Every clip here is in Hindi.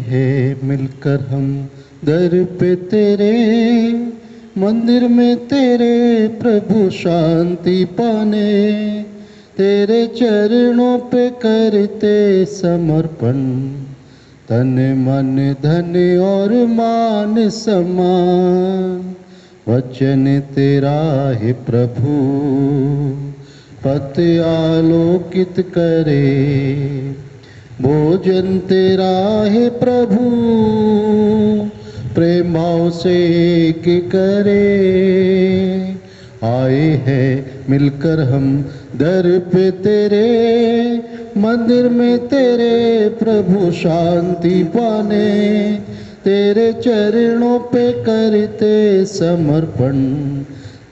हैं मिलकर हम दर पे तेरे, मंदिर में तेरे प्रभु शांति पाने, तेरे चरणों पे करते समर्पण, तन मन धन और मान समान। वचन तेरा है प्रभु पथ आलोकित करे, भोजन तेरा है प्रभु प्रेमाव से कि करे। आए हैं मिलकर हम दर पे तेरे, मंदिर में तेरे प्रभु शांति पाने, तेरे चरणों पे करते समर्पण,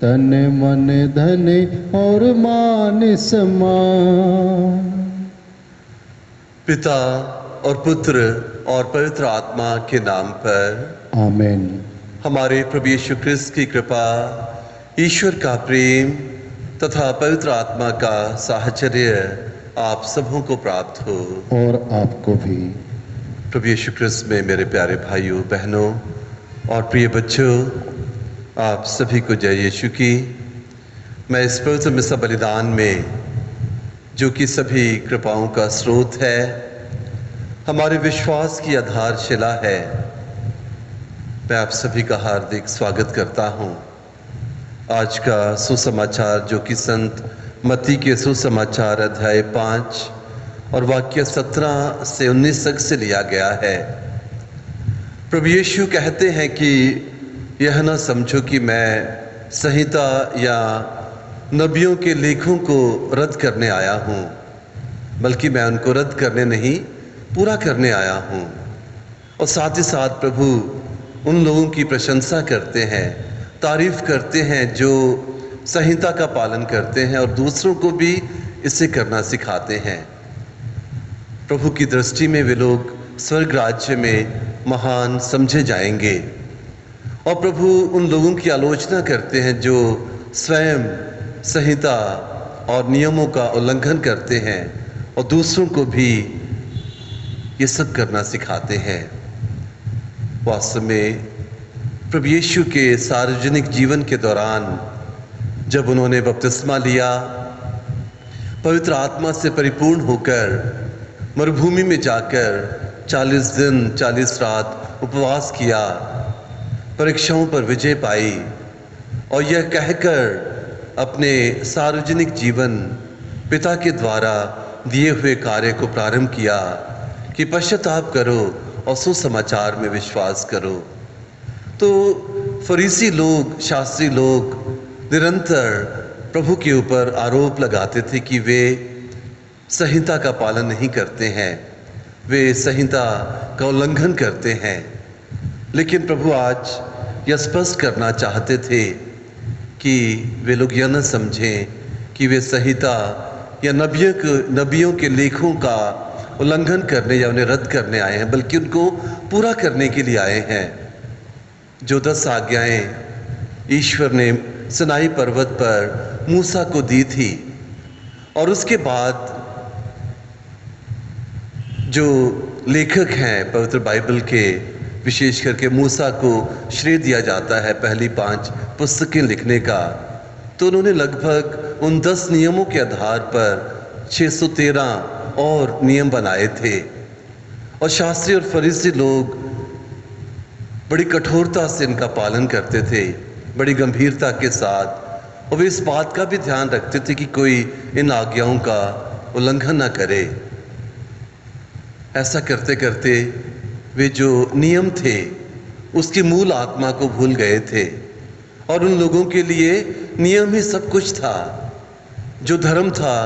तन मन धन और मान समान। पिता और पुत्र और पवित्र आत्मा के नाम पर आमीन। हमारे प्रभु यीशु ख्रिस्त की कृपा, ईश्वर का प्रेम तथा पवित्र आत्मा का साहचर्य आप सबों को प्राप्त हो। और आपको भी। प्रभु यीशु ख्रिस्त में मेरे प्यारे भाइयों बहनों और प्रिय बच्चों, आप सभी को जय यीशु की। मैं इस पवित्र मिसा बलिदान में, जो कि सभी कृपाओं का स्रोत है, हमारे विश्वास की आधारशिला है, मैं आप सभी का हार्दिक स्वागत करता हूँ। आज का सुसमाचार जो कि संत मत्ती के सुसमाचार अध्याय 5 और वाक्य 17 से 19 तक से लिया गया है। प्रभु यीशु कहते हैं कि यह ना समझो कि मैं संहिता या नबियों के लेखों को रद्द करने आया हूँ, बल्कि मैं उनको रद्द करने नहीं, पूरा करने आया हूँ। और साथ ही साथ प्रभु उन लोगों की प्रशंसा करते हैं, तारीफ करते हैं जो संहिता का पालन करते हैं और दूसरों को भी इसे करना सिखाते हैं। प्रभु की दृष्टि में वे लोग स्वर्ग राज्य में महान समझे जाएंगे। और प्रभु उन लोगों की आलोचना करते हैं जो स्वयं संहिता और नियमों का उल्लंघन करते हैं और दूसरों को भी ये सब करना सिखाते हैं। वास्तव में प्रभु यीशु के सार्वजनिक जीवन के दौरान जब उन्होंने बपतिस्मा लिया, पवित्र आत्मा से परिपूर्ण होकर मरुभूमि में जाकर 40 दिन 40 रात उपवास किया, परीक्षाओं पर विजय पाई और यह कहकर अपने सार्वजनिक जीवन पिता के द्वारा दिए हुए कार्य को प्रारंभ किया कि पश्चाताप करो और सुसमाचार में विश्वास करो। तो फरीसी लोग, शास्त्री लोग निरंतर प्रभु के ऊपर आरोप लगाते थे कि वे संहिता का पालन नहीं करते हैं, वे संहिता का उल्लंघन करते हैं। लेकिन प्रभु आज यह स्पष्ट करना चाहते थे कि वे लोग यह न समझें कि वे संहिता या नबियों के लेखों का उल्लंघन करने या उन्हें रद्द करने आए हैं, बल्कि उनको पूरा करने के लिए आए हैं। जो 10 आज्ञाएं ईश्वर ने सिनाई पर्वत पर मूसा को दी थी और उसके बाद जो लेखक हैं पवित्र बाइबल के, विशेष करके मूसा को श्रेय दिया जाता है पहली 5 पुस्तकें लिखने का, तो उन्होंने लगभग उन 10 नियमों के आधार पर 613 और नियम बनाए थे। और शास्त्री और फरीसी लोग बड़ी कठोरता से इनका पालन करते थे, बड़ी गंभीरता के साथ, और वे इस बात का भी ध्यान रखते थे कि कोई इन आज्ञाओं का उल्लंघन न करे। ऐसा करते करते वे जो नियम थे उसकी मूल आत्मा को भूल गए थे और उन लोगों के लिए नियम ही सब कुछ था। जो धर्म था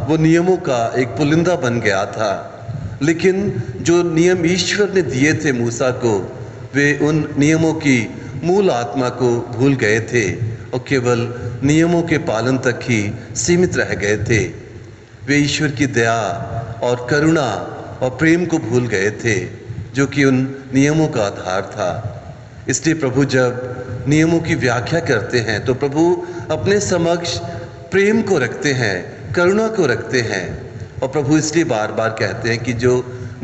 वो नियमों का एक पुलिंदा बन गया था, लेकिन जो नियम ईश्वर ने दिए थे मूसा को, वे उन नियमों की मूल आत्मा को भूल गए थे और केवल नियमों के पालन तक ही सीमित रह गए थे। वे ईश्वर की दया और करुणा और प्रेम को भूल गए थे, जो कि उन नियमों का आधार था। इसलिए प्रभु जब नियमों की व्याख्या करते हैं तो प्रभु अपने समक्ष प्रेम को रखते हैं, करुणा को रखते हैं। और प्रभु इसलिए बार बार कहते हैं कि जो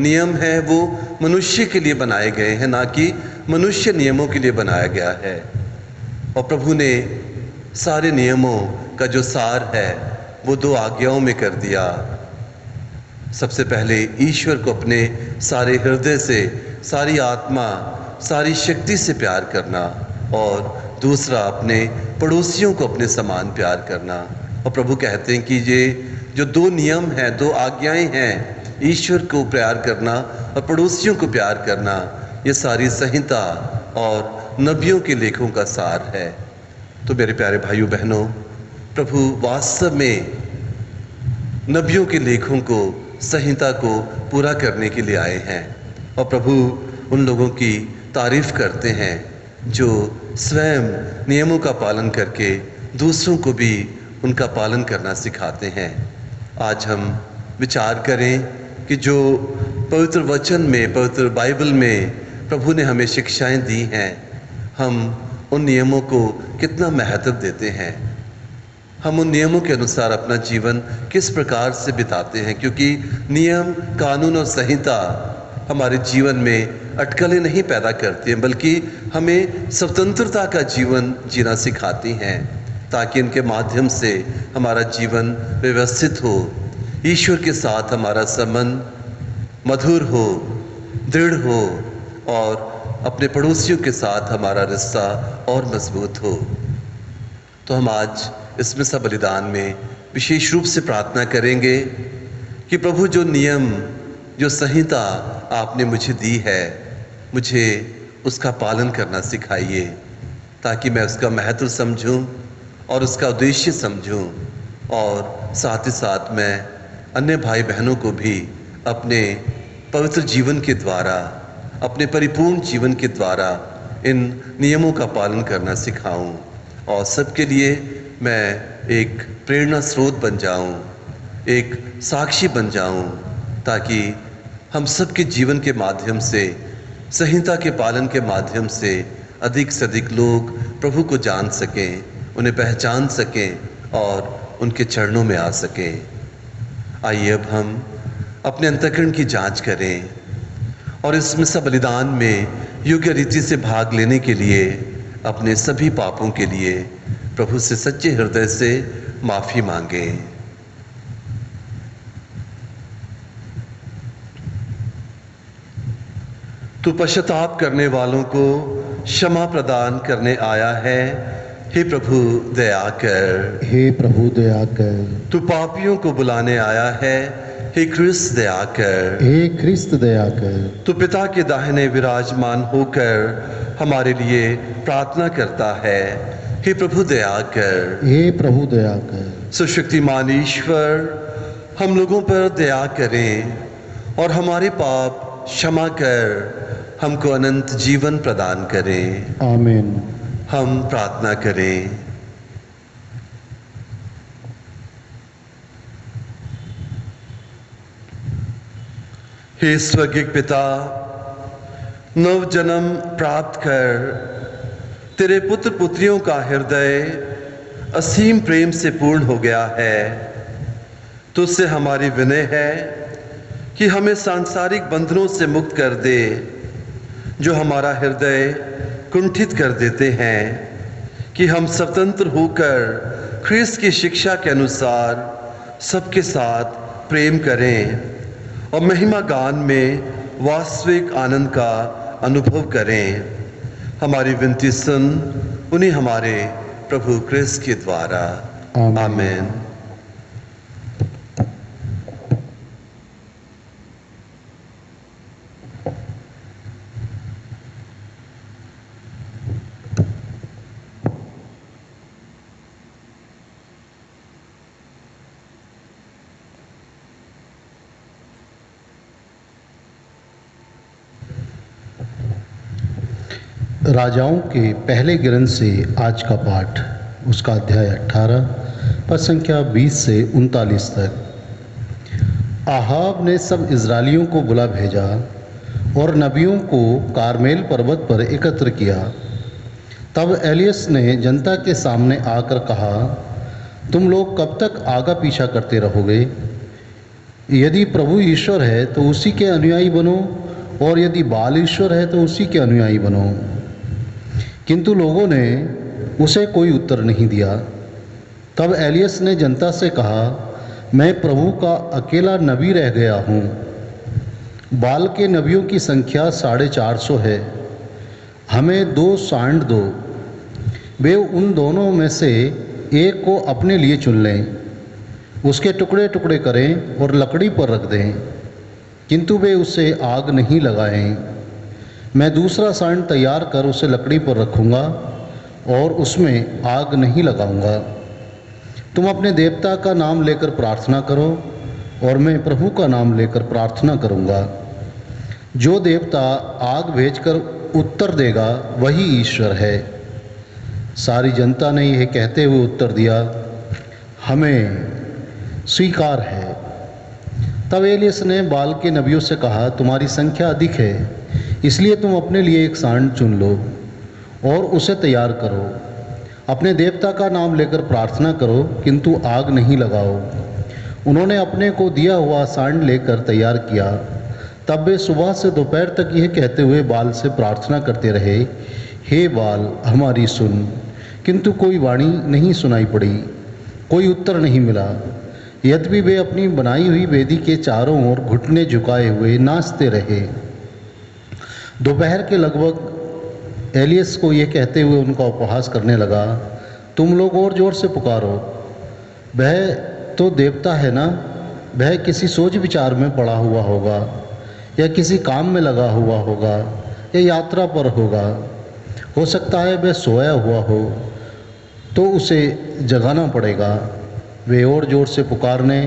नियम हैं वो मनुष्य के लिए बनाए गए हैं, ना कि मनुष्य नियमों के लिए बनाया गया है। और प्रभु ने सारे नियमों का जो सार है वो 2 आज्ञाओं में कर दिया। सबसे पहले ईश्वर को अपने सारे हृदय से, सारी आत्मा, सारी शक्ति से प्यार करना, और दूसरा अपने पड़ोसियों को अपने समान प्यार करना। और प्रभु कहते हैं कि ये जो 2 नियम हैं, 2 आज्ञाएं हैं, ईश्वर को प्यार करना और पड़ोसियों को प्यार करना, ये सारी संहिता और नबियों के लेखों का सार है। तो मेरे प्यारे भाइयों बहनों, प्रभु वास्तव में नबियों के लेखों को, संहिता को पूरा करने के लिए आए हैं। और प्रभु उन लोगों की तारीफ करते हैं जो स्वयं नियमों का पालन करके दूसरों को भी उनका पालन करना सिखाते हैं। आज हम विचार करें कि जो पवित्र वचन में, पवित्र बाइबल में प्रभु ने हमें शिक्षाएं दी हैं, हम उन नियमों को कितना महत्व देते हैं, हम उन नियमों के अनुसार अपना जीवन किस प्रकार से बिताते हैं। क्योंकि नियम, कानून और संहिता हमारे जीवन में अटकलें नहीं पैदा करती हैं, बल्कि हमें स्वतंत्रता का जीवन जीना सिखाती हैं, ताकि इनके माध्यम से हमारा जीवन व्यवस्थित हो, ईश्वर के साथ हमारा संबंध मधुर हो, दृढ़ हो, और अपने पड़ोसियों के साथ हमारा रिश्ता और मजबूत हो। तो हम आज इस मिसा बलिदान में विशेष रूप से प्रार्थना करेंगे कि प्रभु जो नियम, जो संहिता आपने मुझे दी है, मुझे उसका पालन करना सिखाइए, ताकि मैं उसका महत्व समझूं और उसका उद्देश्य समझूं, और साथ ही साथ मैं अन्य भाई बहनों को भी अपने पवित्र जीवन के द्वारा, अपने परिपूर्ण जीवन के द्वारा इन नियमों का पालन करना सिखाऊं, और सबके लिए मैं एक प्रेरणा स्रोत बन जाऊं, एक साक्षी बन जाऊं, ताकि हम सबके जीवन के माध्यम से, संहिता के पालन के माध्यम से अधिक से अधिक लोग प्रभु को जान सकें, उन्हें पहचान सकें और उनके चरणों में आ सकें। आइए अब हम अपने अंतःकरण की जांच करें और इस मिसा बलिदान में योग्य रीति से भाग लेने के लिए अपने सभी पापों के लिए प्रभु से सच्चे हृदय से माफ़ी मांगें। तू पश्चाताप करने वालों को क्षमा प्रदान करने आया है, हे प्रभु दया कर। हे प्रभु दया कर। तू पापियों को बुलाने आया है, हे क्रिस्त दया कर। हे क्रिस्त दया कर। तू पिता के दाहिने विराजमान होकर हमारे लिए प्रार्थना करता है, हे प्रभु दया कर। हे प्रभु दया कर। सुशक्तिमान ईश्वर, हम लोगों पर दया करें और हमारे पाप क्षमा कर हमको अनंत जीवन प्रदान करें। आमीन। हम प्रार्थना करें। हे स्वर्गीय पिता, नव जन्म प्राप्त कर तेरे पुत्र पुत्रियों का हृदय असीम प्रेम से पूर्ण हो गया है। तुझसे हमारी विनय है कि हमें सांसारिक बंधनों से मुक्त कर दे, जो हमारा हृदय कुंठित कर देते हैं, कि हम स्वतंत्र होकर ख्रीस्त की शिक्षा के अनुसार सबके साथ प्रेम करें और महिमा गान में वास्तविक आनंद का अनुभव करें। हमारी विनती सुन उन्हें हमारे प्रभु क्रिस्त के द्वारा। आमीन। राजाओं के पहले ग्रंथ से आज का पाठ, उसका अध्याय 18 पद संख्या 20 से 39 तक। आहाब ने सब इजरायलियों को बुला भेजा और नबियों को कारमेल पर्वत पर एकत्र किया। तब एलियस ने जनता के सामने आकर कहा, तुम लोग कब तक आगा पीछा करते रहोगे? यदि प्रभु ईश्वर है तो उसी के अनुयायी बनो, और यदि बाल ईश्वर है तो उसी के अनुयायी बनो। किंतु लोगों ने उसे कोई उत्तर नहीं दिया। तब एलियस ने जनता से कहा, मैं प्रभु का अकेला नबी रह गया हूँ। बाल के नबियों की संख्या 450 है। हमें 2 सांड दो। वे उन दोनों में से एक को अपने लिए चुन लें, उसके टुकड़े टुकड़े करें और लकड़ी पर रख दें, किंतु वे उसे आग नहीं लगाएं। मैं दूसरा सांड तैयार कर उसे लकड़ी पर रखूँगा और उसमें आग नहीं लगाऊंगा। तुम अपने देवता का नाम लेकर प्रार्थना करो और मैं प्रभु का नाम लेकर प्रार्थना करूंगा। जो देवता आग भेजकर उत्तर देगा वही ईश्वर है। सारी जनता ने यह कहते हुए उत्तर दिया, हमें स्वीकार है। तब एलियस ने बाल के नबियों से कहा, तुम्हारी संख्या अधिक है, इसलिए तुम अपने लिए एक सांड चुन लो और उसे तैयार करो। अपने देवता का नाम लेकर प्रार्थना करो, किंतु आग नहीं लगाओ। उन्होंने अपने को दिया हुआ सांड लेकर तैयार किया। तब वे सुबह से दोपहर तक यह कहते हुए बाल से प्रार्थना करते रहे, हे बाल हमारी सुन। किंतु कोई वाणी नहीं सुनाई पड़ी, कोई उत्तर नहीं मिला। यद्यपि वे अपनी बनाई हुई वेदी के चारों ओर घुटने झुकाए हुए नाचते रहे। दोपहर के लगभग एलियस को ये कहते हुए उनका उपहास करने लगा, तुम लोग और जोर से पुकारो। वह तो देवता है ना, वह किसी सोच विचार में पड़ा हुआ होगा, या किसी काम में लगा हुआ होगा, या यात्रा पर होगा। हो सकता है वह सोया हुआ हो, तो उसे जगाना पड़ेगा। वे और जोर से पुकारने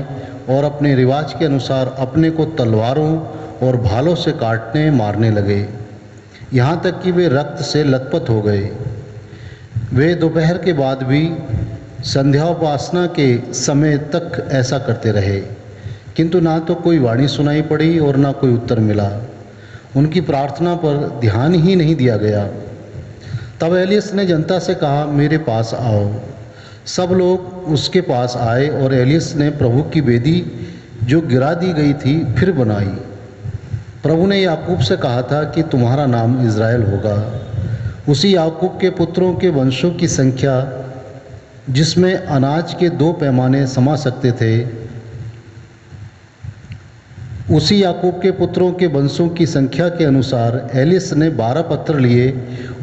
और अपने रिवाज के अनुसार अपने को तलवारों और भालों से काटने मारने लगे, यहाँ तक कि वे रक्त से लथपथ हो गए। वे दोपहर के बाद भी संध्याोपासना के समय तक ऐसा करते रहे, किंतु ना तो कोई वाणी सुनाई पड़ी और ना कोई उत्तर मिला। उनकी प्रार्थना पर ध्यान ही नहीं दिया गया। तब एलियस ने जनता से कहा, मेरे पास आओ। सब लोग उसके पास आए और एलियस ने प्रभु की वेदी जो गिरा दी गई थी फिर बनाई। प्रभु ने याकूब से कहा था कि तुम्हारा नाम इज़राइल होगा। उसी याकूब के पुत्रों के वंशों की संख्या जिसमें अनाज के 2 पैमाने समा सकते थे, उसी याकूब के पुत्रों के वंशों की संख्या के अनुसार एलियस ने 12 पत्थर लिए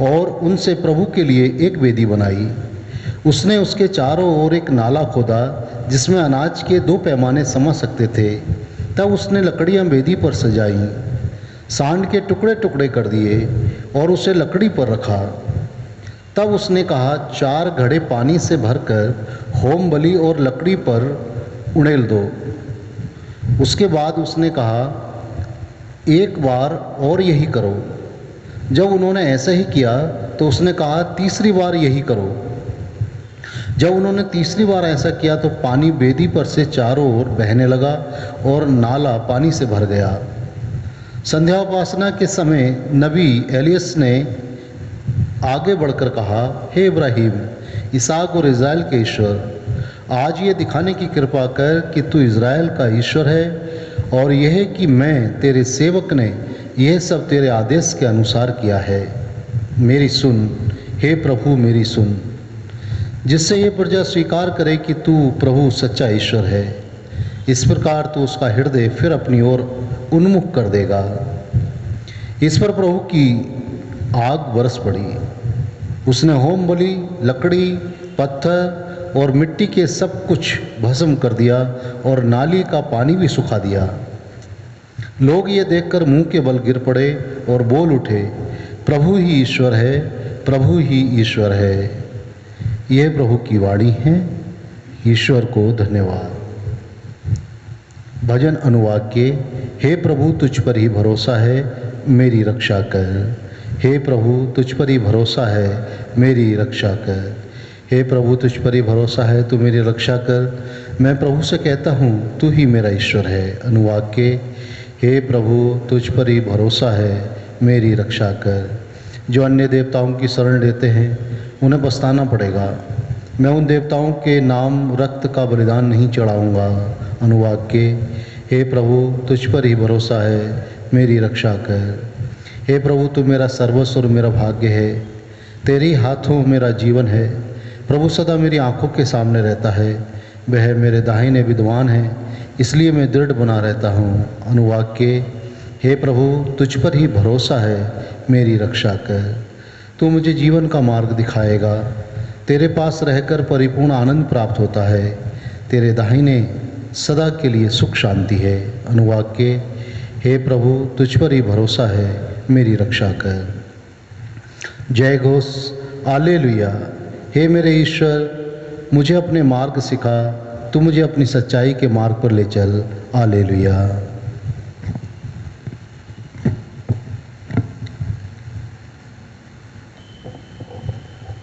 और उनसे प्रभु के लिए एक वेदी बनाई। उसने उसके चारों ओर एक नाला खोदा जिसमें अनाज के 2 पैमाने समा सकते थे। तब उसने लकड़ियां वेदी पर सजाई, सांड के टुकड़े टुकड़े कर दिए और उसे लकड़ी पर रखा। तब उसने कहा, 4 घड़े पानी से भरकर होम बलि और लकड़ी पर उड़ेल दो। उसके बाद उसने कहा, एक बार और यही करो। जब उन्होंने ऐसा ही किया तो उसने कहा, तीसरी बार यही करो। जब उन्होंने तीसरी बार ऐसा किया तो पानी वेदी पर से चारों ओर बहने लगा और नाला पानी से भर गया। संध्याोपासना के समय नबी एलियस ने आगे बढ़कर कहा, हे इब्राहिम, इसहाक और इज़राइल के ईश्वर, आज ये दिखाने की कृपा कर कि तू इज़राइल का ईश्वर है, और यह कि मैं तेरे सेवक ने यह सब तेरे आदेश के अनुसार किया है। मेरी सुन, हे प्रभु मेरी सुन, जिससे ये प्रजा स्वीकार करे कि तू प्रभु सच्चा ईश्वर है। इस प्रकार तू उसका हृदय फिर अपनी ओर उन्मुख कर देगा। इस पर प्रभु की आग बरस पड़ी। उसने होम बलि, लकड़ी, पत्थर और मिट्टी के सब कुछ भस्म कर दिया और नाली का पानी भी सुखा दिया। लोग ये देखकर मुंह के बल गिर पड़े और बोल उठे, प्रभु ही ईश्वर है, प्रभु ही ईश्वर है। यह प्रभु की वाणी है। ईश्वर को धन्यवाद। भजन अनुवाक्य। हे प्रभु तुझ पर ही भरोसा है, मेरी रक्षा कर। हे प्रभु तुझ पर ही भरोसा है, मेरी रक्षा कर। हे प्रभु तुझ पर ही भरोसा है, तू मेरी रक्षा कर। मैं प्रभु से कहता हूँ, तू ही मेरा ईश्वर है। अनुवाक्य। हे प्रभु तुझ पर ही भरोसा है, मेरी रक्षा कर। जो अन्य देवताओं की शरण लेते हैं उन्हें पछताना पड़ेगा। मैं उन देवताओं के नाम रक्त का बलिदान नहीं चढ़ाऊँगा। अनुवाक्य। हे प्रभु तुझ पर ही भरोसा है, मेरी रक्षा कर। हे प्रभु तू मेरा सर्वस्व और मेरा भाग्य है, तेरी हाथों मेरा जीवन है। प्रभु सदा मेरी आंखों के सामने रहता है, वह मेरे दाहिने विद्वान है, इसलिए मैं दृढ़ बना रहता हूँ। अनुवाक्य, हे प्रभु तुझ पर ही भरोसा है, मेरी रक्षा कर। तू मुझे जीवन का मार्ग दिखाएगा, तेरे पास रहकर परिपूर्ण आनंद प्राप्त होता है, तेरे दाहिने सदा के लिए सुख शांति है। अनुवाक्य, हे प्रभु तुझ पर ही भरोसा है, मेरी रक्षा कर। जय घोष हालेलुया। हे मेरे ईश्वर मुझे अपने मार्ग सिखा, तू मुझे अपनी सच्चाई के मार्ग पर ले चल। हालेलुया।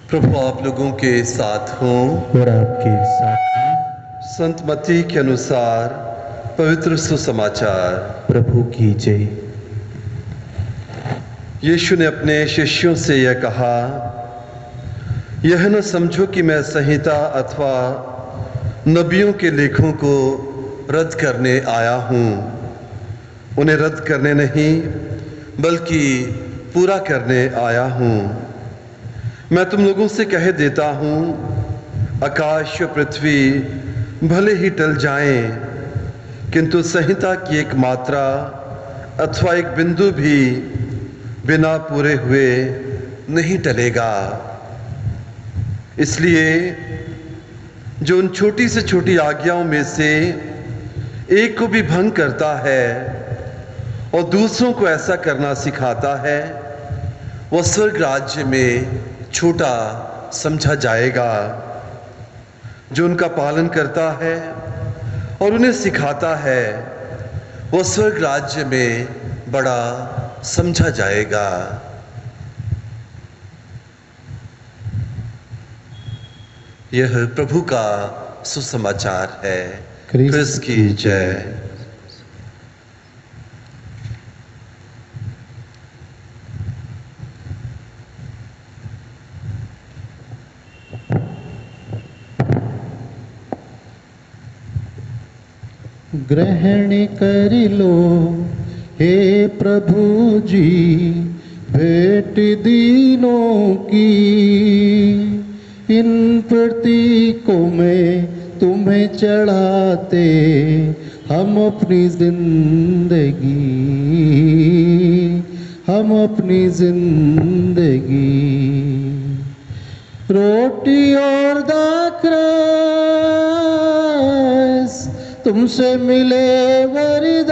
प्रभु आप लोगों के साथ हों। और आपके साथ संत मत्ती के अनुसार पवित्र सुसमाचार। प्रभु की जय। यीशु ने अपने शिष्यों से यह कहा, यह न समझो कि मैं संहिता अथवा नबियों के लेखों को रद्द करने आया हूँ। उन्हें रद्द करने नहीं बल्कि पूरा करने आया हूँ। मैं तुम लोगों से कह देता हूँ, आकाश और पृथ्वी भले ही टल जाएं, किंतु संहिता की एक मात्रा अथवा एक बिंदु भी बिना पूरे हुए नहीं टलेगा। इसलिए जो उन छोटी से छोटी आज्ञाओं में से एक को भी भंग करता है और दूसरों को ऐसा करना सिखाता है, वह स्वर्ग राज्य में छोटा समझा जाएगा। जो उनका पालन करता है और उन्हें सिखाता है, वह स्वर्ग राज्य में बड़ा समझा जाएगा। यह प्रभु का सुसमाचार है। क्रिस्त की जय। ग्रहण कर लो हे प्रभु जी भेंट दीनों की, इन प्रतीकों में तुम्हें चढ़ाते हम अपनी जिंदगी। रोटी और दाखरस तुमसे मिले वरदान,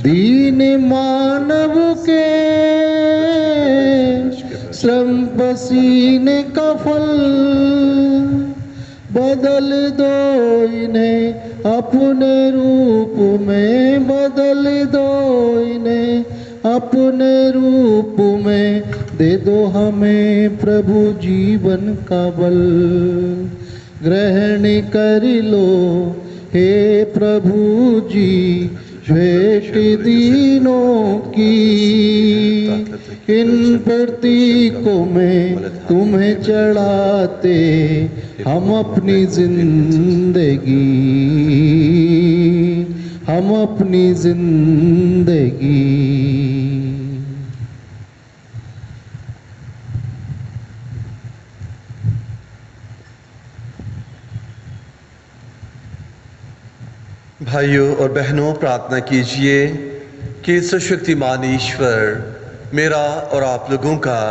दीन मानव के श्रम पसीने का फल, बदल दो इन्हें अपने रूप में, बदल दो इन्हें अपने रूप में, दे दो हमें प्रभु जीवन का बल। ग्रहण कर लो हे प्रभु जी भेंट दीनों की, इन प्रतीकों में तुम्हें चढ़ाते हम अपनी जिंदगी। भाइयों और बहनों, प्रार्थना कीजिए कि सर्वशक्तिमान ईश्वर मेरा और आप लोगों का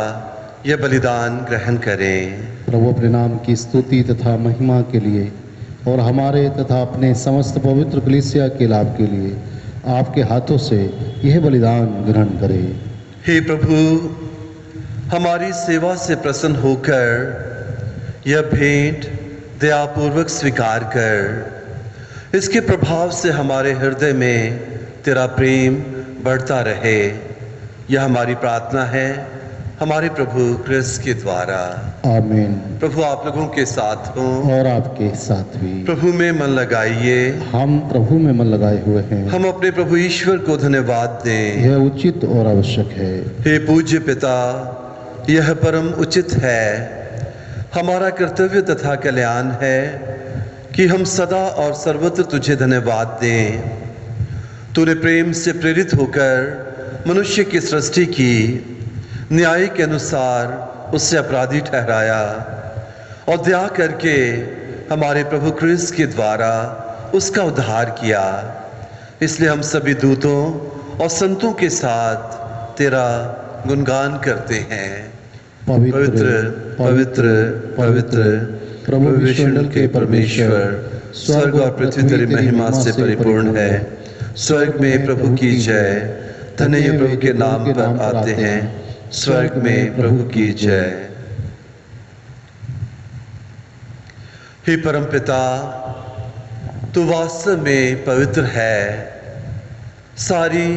यह बलिदान ग्रहण करें। प्रभु अपने नाम की स्तुति तथा महिमा के लिए और हमारे तथा अपने समस्त पवित्र कलीसिया के लाभ के लिए आपके हाथों से यह बलिदान ग्रहण करें। हे प्रभु, हमारी सेवा से प्रसन्न होकर यह भेंट दयापूर्वक स्वीकार कर, इसके प्रभाव से हमारे हृदय में तेरा प्रेम बढ़ता रहे। यह हमारी प्रार्थना है हमारे प्रभु क्रिस्त के द्वारा। आमीन। प्रभु आप लोगों के साथ हों और आपके साथ भी। प्रभु में मन लगाइए। हम प्रभु में मन लगाए हुए हैं। हम अपने प्रभु ईश्वर को धन्यवाद दें। यह उचित और आवश्यक है। हे पूज्य पिता, यह परम उचित है, हमारा कर्तव्य तथा कल्याण है कि हम सदा और सर्वत्र तुझे धन्यवाद दें। तूने प्रेम से प्रेरित होकर मनुष्य की सृष्टि की, न्याय के अनुसार उससे अपराधी ठहराया और दया करके हमारे प्रभु क्रिस्त के द्वारा उसका उद्धार किया। इसलिए हम सभी दूतों और संतों के साथ तेरा गुणगान करते हैं। पवित्र पवित्र पवित्र प्रभु विश्वमंडल के परमेश्वर, स्वर्ग और पृथ्वी तेरी महिमा से परिपूर्ण है। स्वर्ग में प्रभु की जय। धन्य ये प्रभु के नाम पर आते हैं। स्वर्ग में प्रभु की जय। हे परमपिता, तू वास्तव में पवित्र है, सारी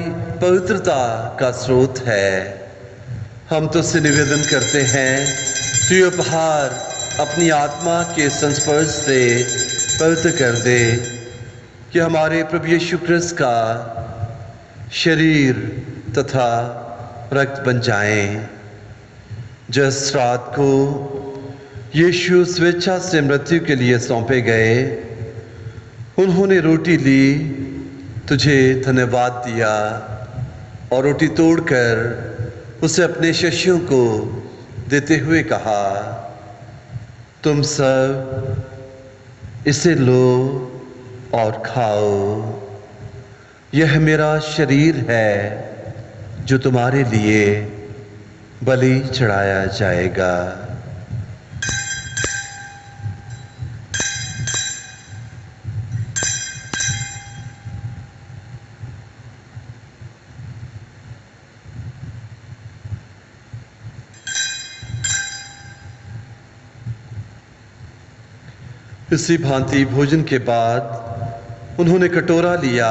पवित्रता का स्रोत है। हम तुझसे निवेदन करते हैं, तू ये उपहार अपनी आत्मा के संस्पर्श से पवित्र कर दे कि हमारे प्रभु यीशु क्रिस्त का शरीर तथा रक्त बन जाएं। जिस रात को यीशु स्वेच्छा से मृत्यु के लिए सौंपे गए, उन्होंने रोटी ली, तुझे धन्यवाद दिया और रोटी तोड़कर उसे अपने शिष्यों को देते हुए कहा, तुम सब इसे लो और खाओ। यह मेरा शरीर है जो तुम्हारे लिए बलि चढ़ाया जाएगा। इसी भांति भोजन के बाद उन्होंने कटोरा लिया,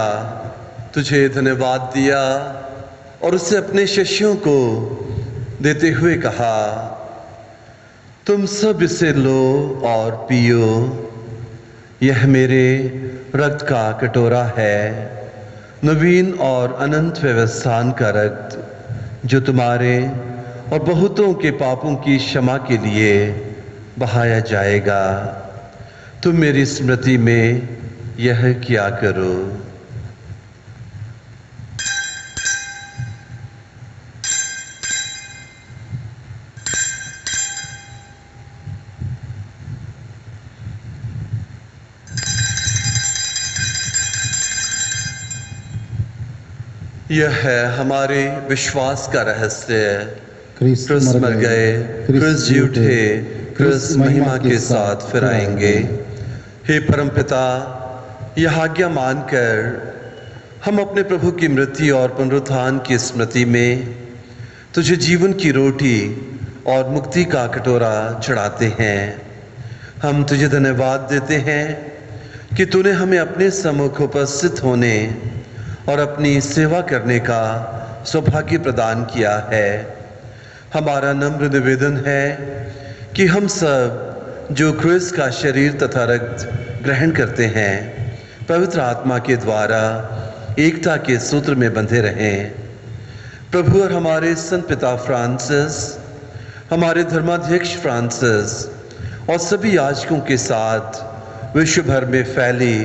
तुझे धन्यवाद दिया और उसे अपने शिष्यों को देते हुए कहा, तुम सब इसे लो और पियो। यह मेरे रक्त का कटोरा है, नवीन और अनंत व्यवस्थान का रक्त, जो तुम्हारे और बहुतों के पापों की क्षमा के लिए बहाया जाएगा। तुम मेरी स्मृति में यह किया करो। यह है हमारे विश्वास का रहस्य। क्रिस्त मर गए, क्रिस्त जी उठे, क्रिस्त महिमा के साथ फिर आएंगे। हे परमपिता, यह आज्ञा मानकर हम अपने प्रभु की मृत्यु और पुनरुत्थान की स्मृति में तुझे जीवन की रोटी और मुक्ति का कटोरा चढ़ाते हैं। हम तुझे धन्यवाद देते हैं कि तूने हमें अपने सम्मुख उपस्थित होने और अपनी सेवा करने का सौभाग्य प्रदान किया है। हमारा नम्र निवेदन है कि हम सब जो क्रिस्त का शरीर तथा रक्त ग्रहण करते हैं, पवित्र आत्मा के द्वारा एकता के सूत्र में बंधे रहें। प्रभु और हमारे संत पिता फ्रांसिस, हमारे धर्माध्यक्ष फ्रांसिस और सभी याजकों के साथ विश्व भर में फैली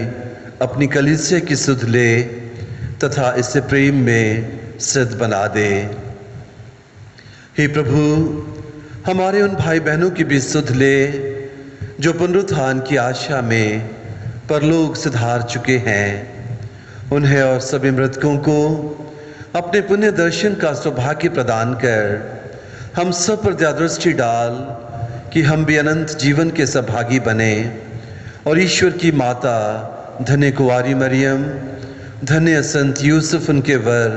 अपनी कलीसिया की सुध ले तथा इसे प्रेम में सिद्ध बना दे। हे प्रभु, हमारे उन भाई बहनों की भी सुध ले जो पुनरुत्थान की आशा में परलोक सिधार चुके हैं। उन्हें और सभी मृतकों को अपने पुण्य दर्शन का सौभाग्य प्रदान कर हम सब पर दयादृष्टि डाल कि हम भी अनंत जीवन के सहभागी बने और ईश्वर की माता धन्य कुंवारी मरियम, धन्य संत यूसुफ उनके वर,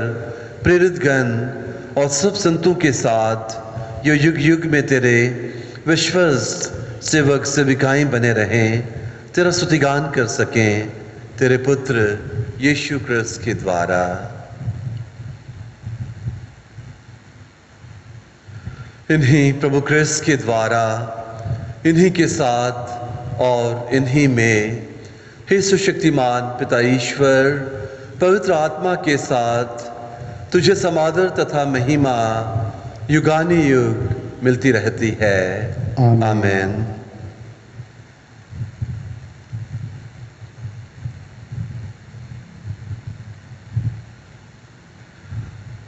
प्रेरित गण और सब संतों के साथ यो युग युग में तेरे विश्वस्त सेवक सेविकाएं बने रहें, तेरा स्तुतिगान कर सकें तेरे पुत्र यीशु क्रिस्त के द्वारा। इन्हीं प्रभु क्रिस्त के द्वारा, इन्हीं के साथ और इन्हीं में हे सुशक्तिमान पिता ईश्वर, पवित्र आत्मा के साथ तुझे समादर तथा महिमा युगानी युग मिलती रहती है। आमेन।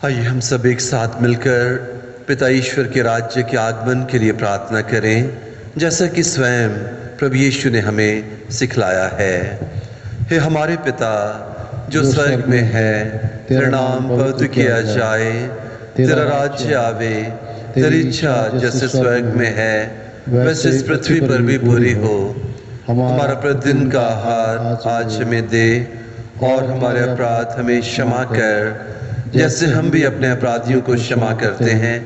आइए हम सब एक साथ मिलकर पिता ईश्वर के राज्य के आगमन के लिए प्रार्थना करें, जैसा कि स्वयं प्रभु यीशु ने हमें सिखलाया है। हे हमारे पिता जो स्वर्ग में है, तेरा नाम पवित्र किया जाए, तेरा राज्य आवे, तेरी इच्छा जैसे स्वर्ग में है वैसे इस पृथ्वी पर भी पूरी हो। हमारा प्रतिदिन का आहार आज हमें दे, और हमारे अपराध हमें क्षमा कर जैसे हम भी अपने अपराधियों को क्षमा करते हैं,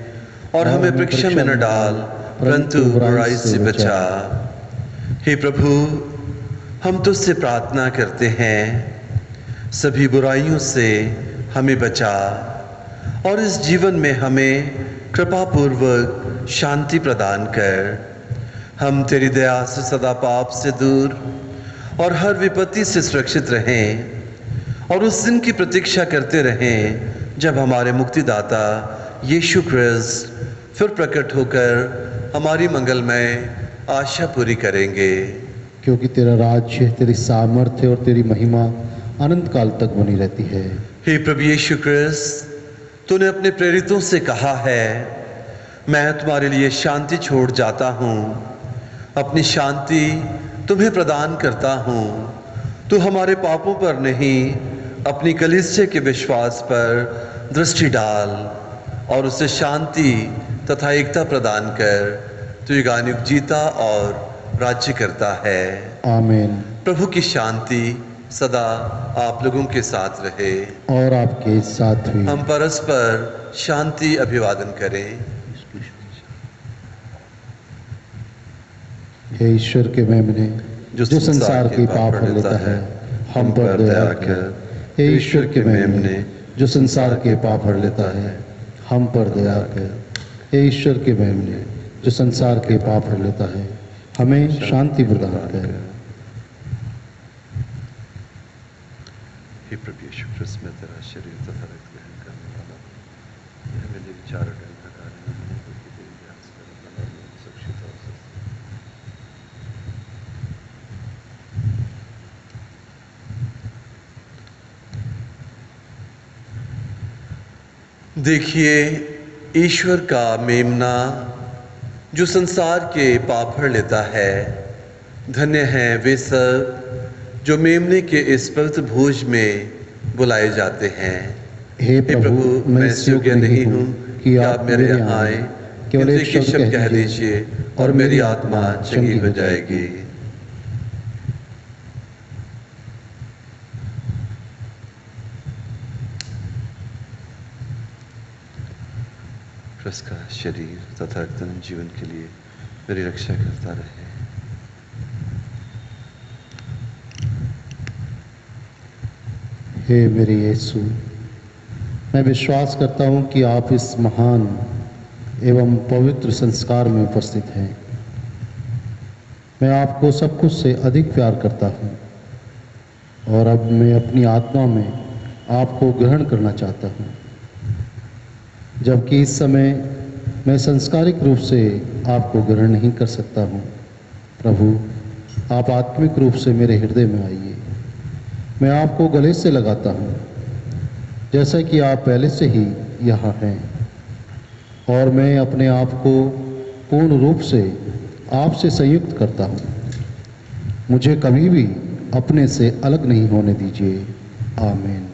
और हमें परीक्षा में न डाल परंतु बुराई से बचा। हे प्रभु, हम तुझसे प्रार्थना करते हैं, सभी बुराइयों से हमें बचा और इस जीवन में हमें कृपा पूर्वक शांति प्रदान कर। हम तेरी दया से सदा पाप से दूर और हर विपत्ति से सुरक्षित रहें, और उस दिन की प्रतीक्षा करते रहें जब हमारे मुक्तिदाता यीशु ख्रिस्त फिर प्रकट होकर हमारी मंगलमय आशा पूरी करेंगे। क्योंकि तेरा राज्य, तेरी सामर्थ्य और तेरी महिमा अनंत काल तक बनी रहती है। हे प्रभु यीशु ख्रिस्त, तूने अपने प्रेरितों से कहा है, मैं तुम्हारे लिए शांति छोड़ जाता हूँ, अपनी शांति तुम्हें प्रदान करता हूँ। तू हमारे पापों पर नहीं, अपनी कलीसिया के विश्वास पर दृष्टि डाल और उसे शांति तथा एकता प्रदान कर। तू युगानुयुग जीता और राज्य करता है। आमीन। प्रभु की शांति सदा आप लोगों के साथ रहे और आपके साथ भी। हम परस्पर शांति अभिवादन करें। हे ईश्वर के मेमने, जो संसार के पाप हर लेता है, हम पर दया कर। हे ईश्वर के मेमने, जो संसार के पाप हर लेता है, हम पर दया कर। हे ईश्वर के मेमने, जो संसार के पाप हर लेता है, हमें शांति प्रदान कर। हे प्रभु यीशु ख्रिस्त, मैं तेरा शरीर तथा रक्त ग्रहण करने वाला हूँ। यह मेरे विचार और कर्म का कार्य नहीं है, बल्कि तेरी दया से करने वाला हूँ, सुरक्षित और स्वस्थ। देखिए ईश्वर का मेमना जो संसार के पाप हर लेता है। धन्य हैं वे सब जो मेमने के इस पवित्र भोज में बुलाए जाते हैं। हे प्रभु, मैं इस योग्य नहीं हूँ कि आप मेरे यहाँ आए, केवल एक शब्द कह दीजिए और मेरी आत्मा चंगी हो जाएगी। ख्रिस्त का शरीर तथा रक्त जीवन के लिए मेरी रक्षा करता रहे। हे मेरे यीशु, मैं विश्वास करता हूँ कि आप इस महान एवं पवित्र संस्कार में उपस्थित हैं। मैं आपको सब कुछ से अधिक प्यार करता हूँ और अब मैं अपनी आत्मा में आपको ग्रहण करना चाहता हूँ, जबकि इस समय मैं संस्कारिक रूप से आपको ग्रहण नहीं कर सकता हूँ। प्रभु, आप आत्मिक रूप से मेरे हृदय में आइए। मैं आपको गले से लगाता हूँ, जैसा कि आप पहले से ही यहाँ हैं, और मैं अपने आप को पूर्ण रूप से आपसे संयुक्त करता हूँ। मुझे कभी भी अपने से अलग नहीं होने दीजिए। आमीन।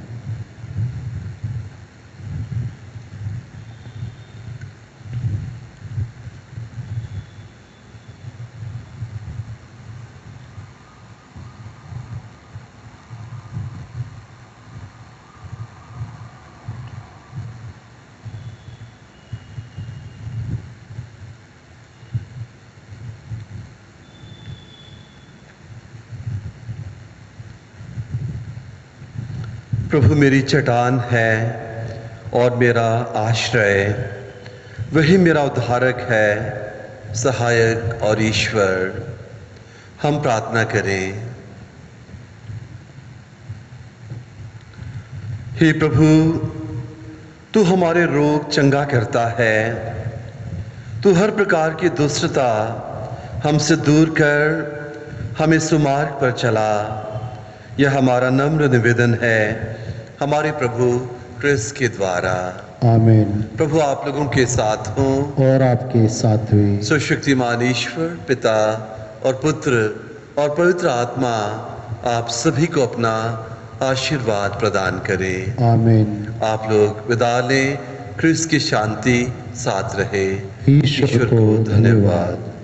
प्रभु मेरी चट्टान है और मेरा आश्रय, वही मेरा उद्धारक है, सहायक और ईश्वर। हम प्रार्थना करें। हे प्रभु, तू हमारे रोग चंगा करता है। तू हर प्रकार की दुष्टता हमसे दूर कर हमें सुमार्ग पर चला। यह हमारा नम्र निवेदन है हमारे प्रभु क्रिस्त के द्वारा। आमीन। प्रभु आप लोगों के साथ हों। और आपके साथ हुई। सर्वशक्तिमान ईश्वर पिता और पुत्र और पवित्र आत्मा आप सभी को अपना आशीर्वाद प्रदान करें। आमीन। आप लोग विदा लें। क्रिस्त की शांति साथ रहे। ईश्वर को धन्यवाद।